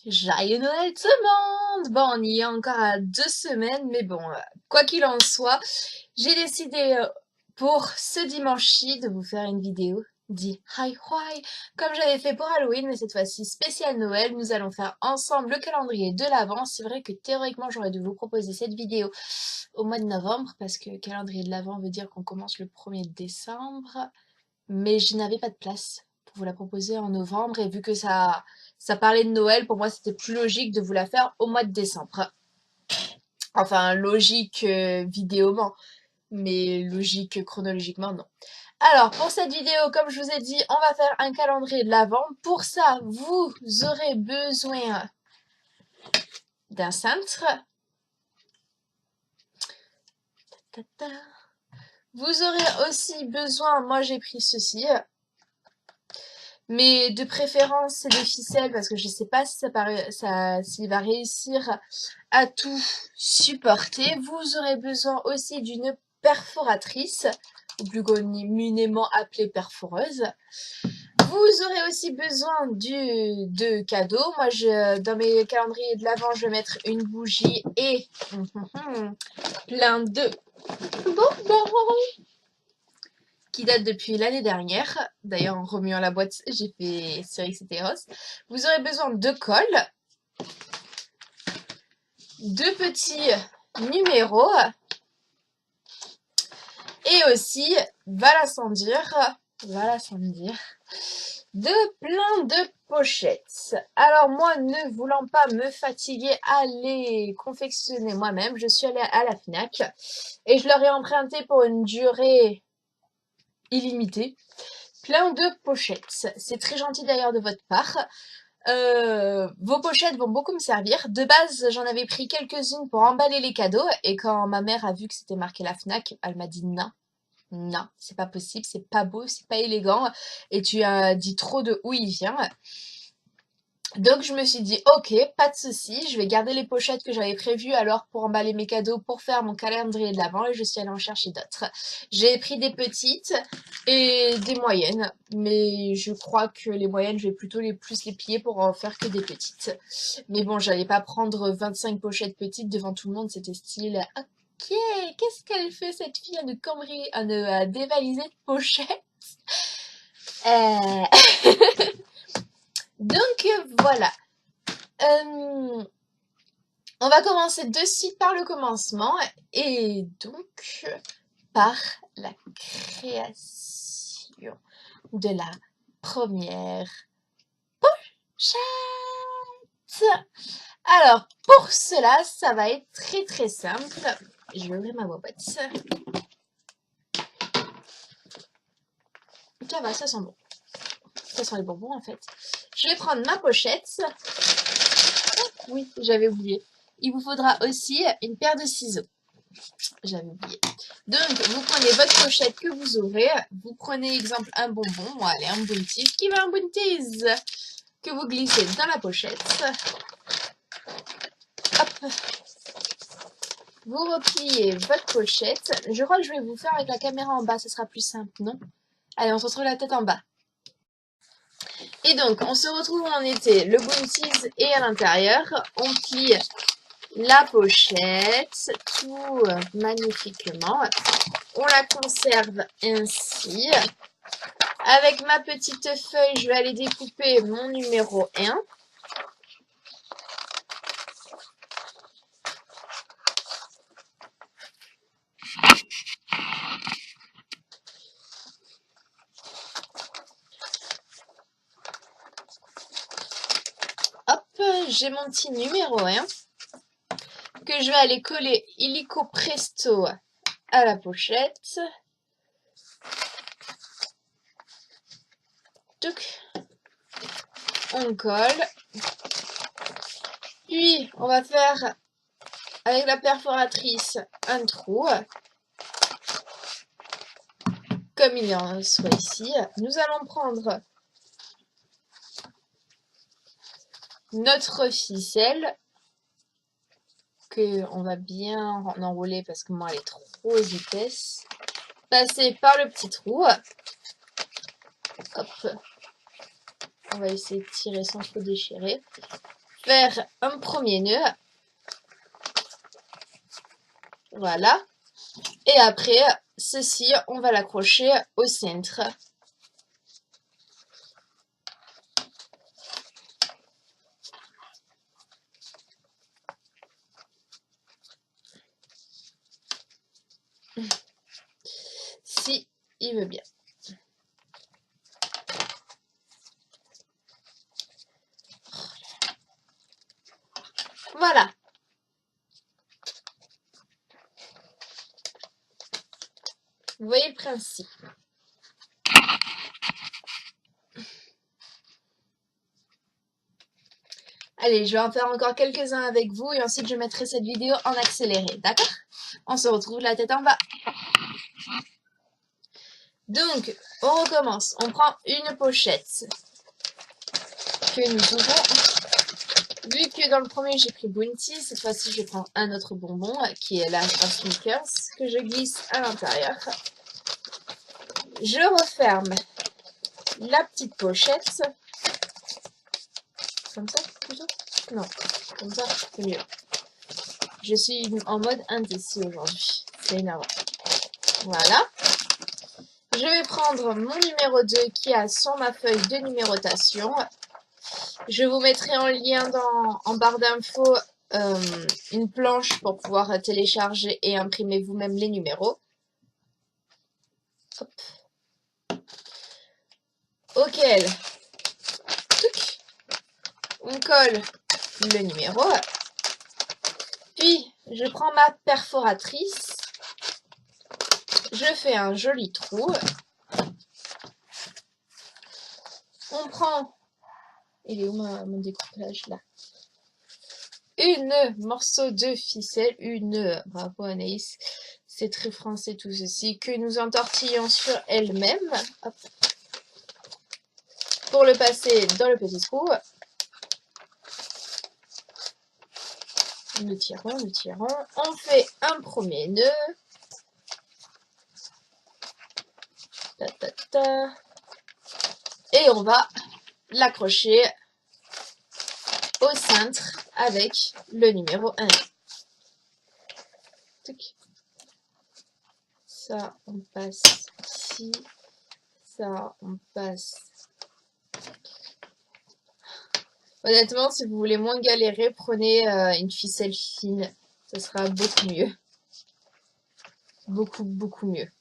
Joyeux Noël tout le monde! Bon, on y est encore à 2 semaines, mais bon, quoi qu'il en soit, j'ai décidé pour ce dimanche-ci de vous faire une vidéo dit hi hi, comme j'avais fait pour Halloween, mais cette fois-ci spécial Noël. Nous allons faire ensemble le calendrier de l'Avent. C'est vrai que théoriquement j'aurais dû vous proposer cette vidéo au mois de novembre, parce que calendrier de l'Avent veut dire qu'on commence le 1er décembre, mais je n'avais pas de place pour vous la proposer en novembre, et vu que ça parlait de Noël, pour moi c'était plus logique de vous la faire au mois de décembre. Enfin, logique vidéoment, mais logique chronologiquement, non. Alors, pour cette vidéo, comme je vous ai dit, on va faire un calendrier de l'Avent. Pour ça, vous aurez besoin d'un cintre. Vous aurez aussi besoin, moi j'ai pris ceci, mais de préférence c'est des ficelles, parce que je sais pas si s'il va réussir à tout supporter. Vous aurez besoin aussi d'une perforatrice, ou plus communément appelée perforeuse. Vous aurez aussi besoin de cadeaux. Moi, dans mes calendriers de l'Avent, je vais mettre une bougie et plein de bonbons qui date depuis l'année dernière. D'ailleurs, en remuant la boîte, j'ai fait série que c'était rose. Vous aurez besoin de colle, de petits numéros, et aussi, voilà sans dire, de plein de pochettes. Alors moi, ne voulant pas me fatiguer à les confectionner moi-même, je suis allée à la FNAC et je leur ai emprunté pour une durée illimitée plein de pochettes. C'est très gentil d'ailleurs de votre part. Vos pochettes vont beaucoup me servir. De base, j'en avais pris quelques-unes pour emballer les cadeaux, et quand ma mère a vu que c'était marqué la FNAC, elle m'a dit non. Non, c'est pas possible, c'est pas beau, c'est pas élégant, et tu as dit trop de où il vient. Donc je me suis dit ok, pas de souci, je vais garder les pochettes que j'avais prévues alors pour emballer mes cadeaux pour faire mon calendrier de l'Avent, et je suis allée en chercher d'autres. J'ai pris des petites et des moyennes, mais je crois que les moyennes, je vais plutôt plus les plier pour en faire que des petites. Mais bon, j'allais pas prendre 25 pochettes petites devant tout le monde, c'était style ok, qu'est-ce qu'elle fait cette fille à dévaliser de pochettes. Donc voilà. On va commencer de suite par le commencement, et donc par la création de la première pochette. Alors pour cela, ça va être très très simple. Je vais ouvrir ma boîte. Ça va, ça sent bon. Ça sent les bonbons en fait. Je vais prendre ma pochette. Oui, j'avais oublié. Il vous faudra aussi une paire de ciseaux. J'avais oublié. Donc, vous prenez votre pochette que vous ouvrez. Vous prenez, exemple, un bonbon. Bon, allez, un Bounties. Qui veut un Bounties? Que vous glissez dans la pochette. Hop. Vous repliez votre pochette. Je crois que je vais vous faire avec la caméra en bas. Ce sera plus simple, non? Allez, on se retrouve la tête en bas. Et donc, on se retrouve où on était. Le Bounties est à l'intérieur. On plie la pochette tout magnifiquement. On la conserve ainsi. Avec ma petite feuille, je vais aller découper mon numéro 1. Hop, j'ai mon petit numéro 1 que je vais aller coller illico presto à la pochette. Donc, on colle. Puis, on va faire avec la perforatrice un trou, comme il y en soit ici. Nous allons prendre notre ficelle, que on va bien enrouler parce que moi elle est trop épaisse. Passer par le petit trou. Hop. On va essayer de tirer sans trop déchirer. faire un premier nœud. Voilà. Et après, ceci, on va l'accrocher au centre. Si il veut bien. Voilà. Vous voyez le principe. Allez, je vais en faire encore quelques-uns avec vous et ensuite je mettrai cette vidéo en accéléré, d'accord? On se retrouve la tête en bas. Donc, on recommence. On prend une pochette que nous ouvrons. Vu que dans le premier j'ai pris Bounty, cette fois-ci je prends un autre bonbon qui est là, un Snickers, que je glisse à l'intérieur. Je referme la petite pochette. Comme ça, plutôt? Non, comme ça, c'est mieux. Je suis en mode indécis aujourd'hui. C'est énervant. Voilà. Je vais prendre mon numéro 2 qui a sur ma feuille de numérotation. Je vous mettrai en lien en barre d'infos une planche pour pouvoir télécharger et imprimer vous-même les numéros. Hop. Auquel on colle le numéro. Puis, je prends ma perforatrice. Je fais un joli trou. On prend... Il est où mon découpage là? Une morceau de ficelle, bravo Anaïs, c'est très français tout ceci, que nous entortillons sur elle-même. Pour le passer dans le petit trou. Nous tirons, nous tirons. On fait un premier nœud. Ta, ta, ta. Et on va l'accrocher au cintre avec le numéro 1. Ça, on passe ici. Ça, on passe. Honnêtement, si vous voulez moins galérer, prenez une ficelle fine. Ça sera beaucoup mieux. Beaucoup, beaucoup mieux.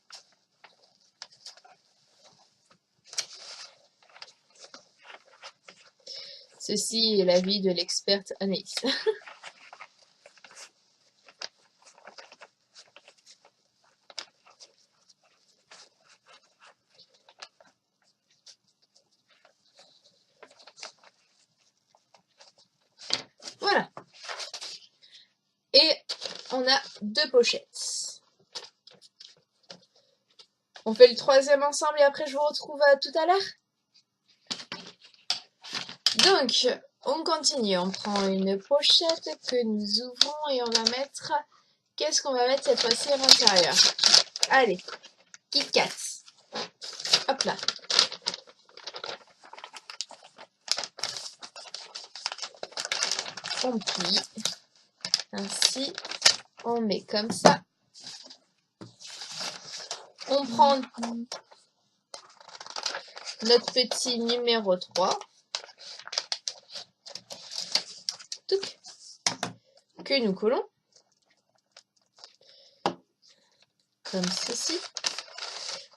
Ceci est l'avis de l'experte Anaïs. Voilà. Et on a deux pochettes. On fait le troisième ensemble et après je vous retrouve tout à l'heure. Donc, on continue. On prend une pochette que nous ouvrons et on va mettre... Qu'est-ce qu'on va mettre cette fois-ci à l'intérieur? Allez, Kit Kat. Hop là. On plie. Ainsi, on met comme ça. On prend notre petit numéro 3. Que nous collons. Comme ceci.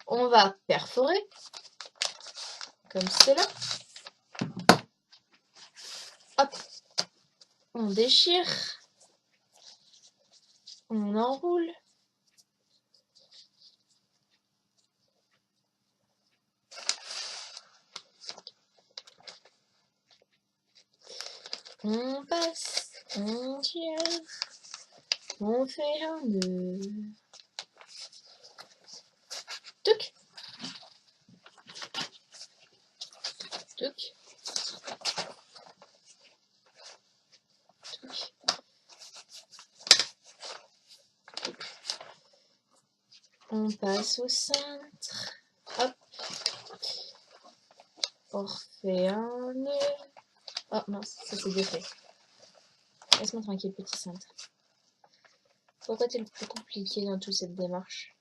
On va perforer. Comme cela. Hop. On déchire. On enroule. On passe, on tire, on fait un nœud. Touc. Touc. Touc. On passe au centre. Hop. On refait un nœud. Oh mince, ça s'est défait. Laisse-moi tranquille, petit cintre. Pourquoi t'es le plus compliqué dans toute cette démarche?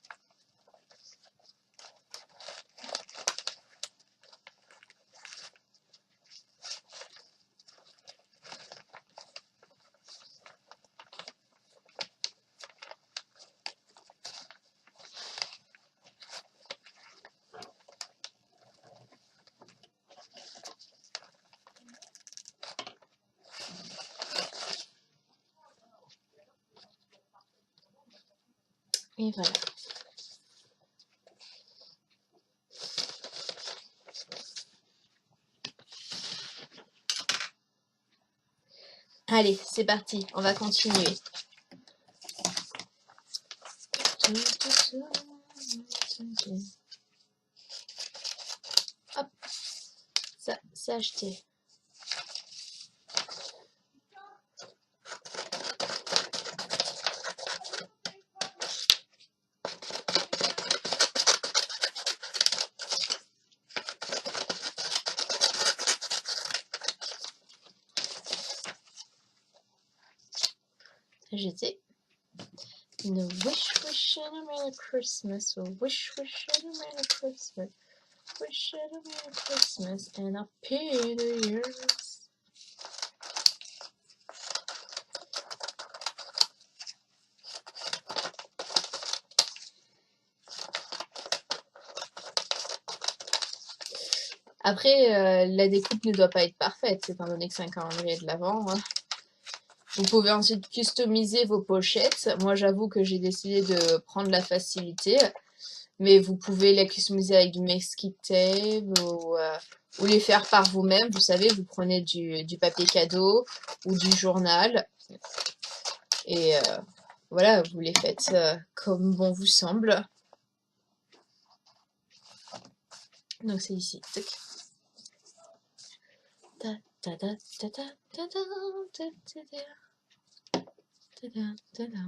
Et voilà. Allez, c'est parti, on va continuer. Hop, ça, c'est acheté. Jeté. No wish and a Merry Christmas, wish and a Merry Christmas, wish and a Merry Christmas, and a Happy New Year's. Après, la découpe ne doit pas être parfaite, étant donné que c'est un calendrier de l'Avent. Hein. Vous pouvez ensuite customiser vos pochettes. Moi, j'avoue que j'ai décidé de prendre la facilité. Mais vous pouvez les customiser avec du masking tape ou les faire par vous-même. Vous savez, vous prenez du papier cadeau ou du journal. Et voilà, vous les faites comme bon vous semble. Donc c'est ici. Tac. Ta ta ta ta ta ta ta ta ta ta. Ta-da, ta-da.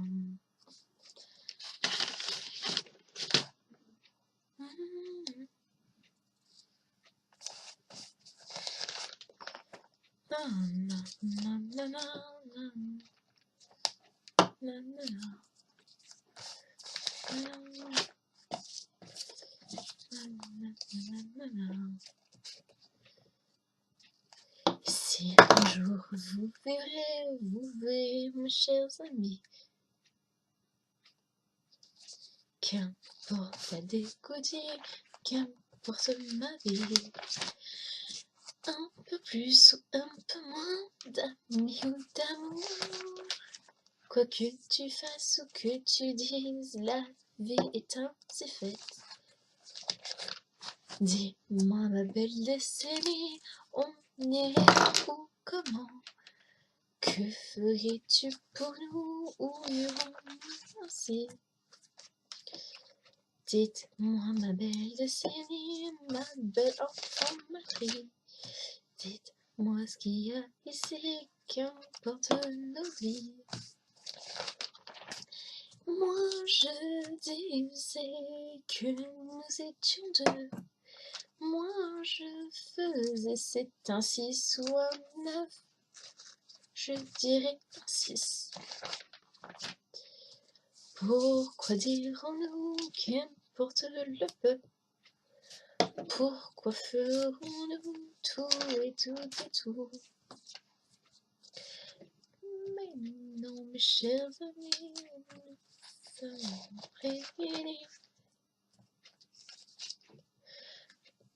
Si un jour vous verrez, mes chers amis, qu'importe la découdille, qu'importe ma vie, un peu plus ou un peu moins d'amis ou d'amour. Quoi que tu fasses ou que tu dises, la vie est ainsi faite. Dis-moi ma belle décennie, on irait où, comment? Que ferais-tu pour nous ou irons ainsi? Dites-moi ma belle décennie, ma belle enfant Marie. Dites-moi ce qu'il y a ici, qu'importe nos vies. Moi je disais que nous étions deux. Moi je faisais c'est un 6 ou un 9. Je dirais un 6. Pourquoi dirons-nous qu'importe le peu? Pourquoi ferons-nous tout et tout et tout? Mais non, mes chers amis, nous sommes réunis.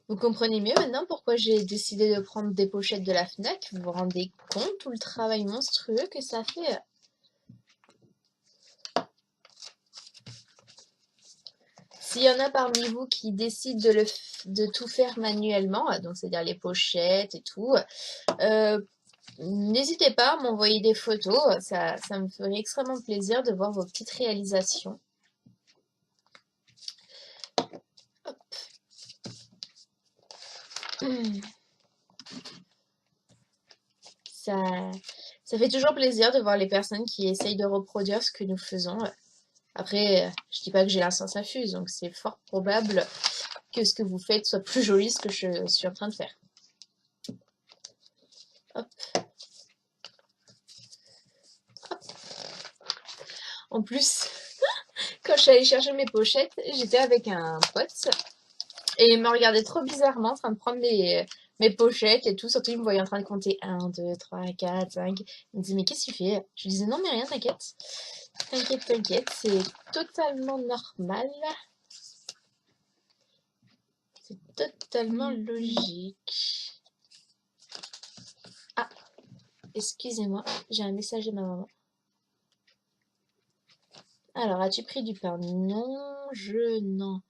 Vous comprenez mieux maintenant pourquoi j'ai décidé de prendre des pochettes de la FNAC? Vous vous rendez compte tout le travail monstrueux que ça fait? S'il y en a parmi vous qui décident de tout faire manuellement, donc c'est-à-dire les pochettes et tout, n'hésitez pas à m'envoyer des photos, ça me ferait extrêmement plaisir de voir vos petites réalisations. Hop. Ça fait toujours plaisir de voir les personnes qui essayent de reproduire ce que nous faisons. Après, je dis pas que j'ai la science infuse, donc c'est fort probable que ce que vous faites soit plus joli que ce que je suis en train de faire. Hop. En plus, quand je suis allée chercher mes pochettes, j'étais avec un pote et il me regardait trop bizarrement en train de prendre mes pochettes et tout. Surtout, il me voyait en train de compter 1, 2, 3, 4, 5. Il me disait, mais qu'est-ce que tu fais? Je lui disais, non, mais rien, t'inquiète. T'inquiète, t'inquiète, c'est totalement normal. C'est totalement logique. Ah, excusez-moi, j'ai un message de ma maman. Alors, as-tu pris du pain? Non, je n'en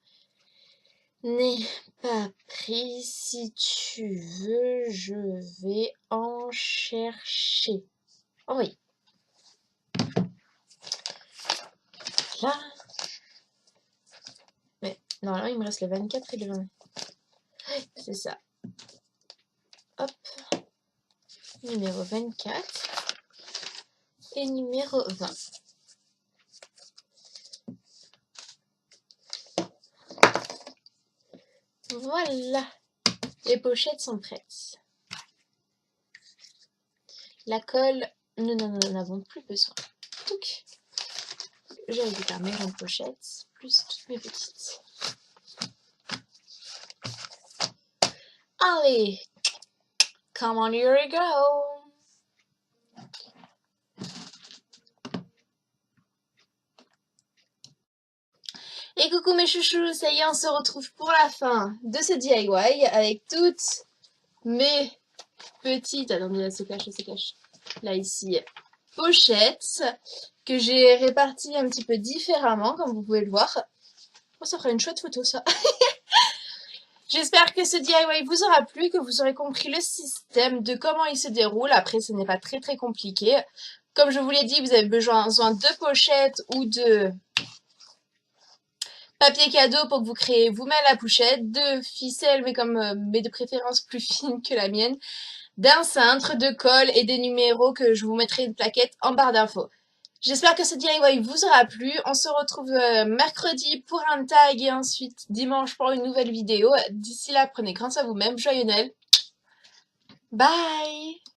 ai pas pris. Si tu veux, je vais en chercher. Oh oui. Là. Mais normalement, il me reste le 24 et le 20. C'est ça. Hop. Numéro 24 et numéro 20. Voilà. Les pochettes sont prêtes. La colle, nous n'en avons plus besoin. Donc, je récupère mes grandes pochettes, plus toutes mes petites. Allez, come on, here we go. Et coucou mes chouchous, ça y est, on se retrouve pour la fin de ce DIY avec toutes mes petites, attendez, elle se cache, là ici, pochettes que j'ai réparties un petit peu différemment, comme vous pouvez le voir. Oh, ça ferait une chouette photo, ça. J'espère que ce DIY vous aura plu, que vous aurez compris le système de comment il se déroule. Après, ce n'est pas très compliqué. Comme je vous l'ai dit, vous avez besoin de pochettes ou de papier cadeau pour que vous créez vous-même la pochette, de ficelles, mais de préférence plus fines que la mienne, d'un cintre, de colle et des numéros que je vous mettrai une plaquette en barre d'infos. J'espère que ce DIY vous aura plu. On se retrouve mercredi pour un tag et ensuite dimanche pour une nouvelle vidéo. D'ici là, prenez grand soin de vous-même. Joyeux Noël. Bye!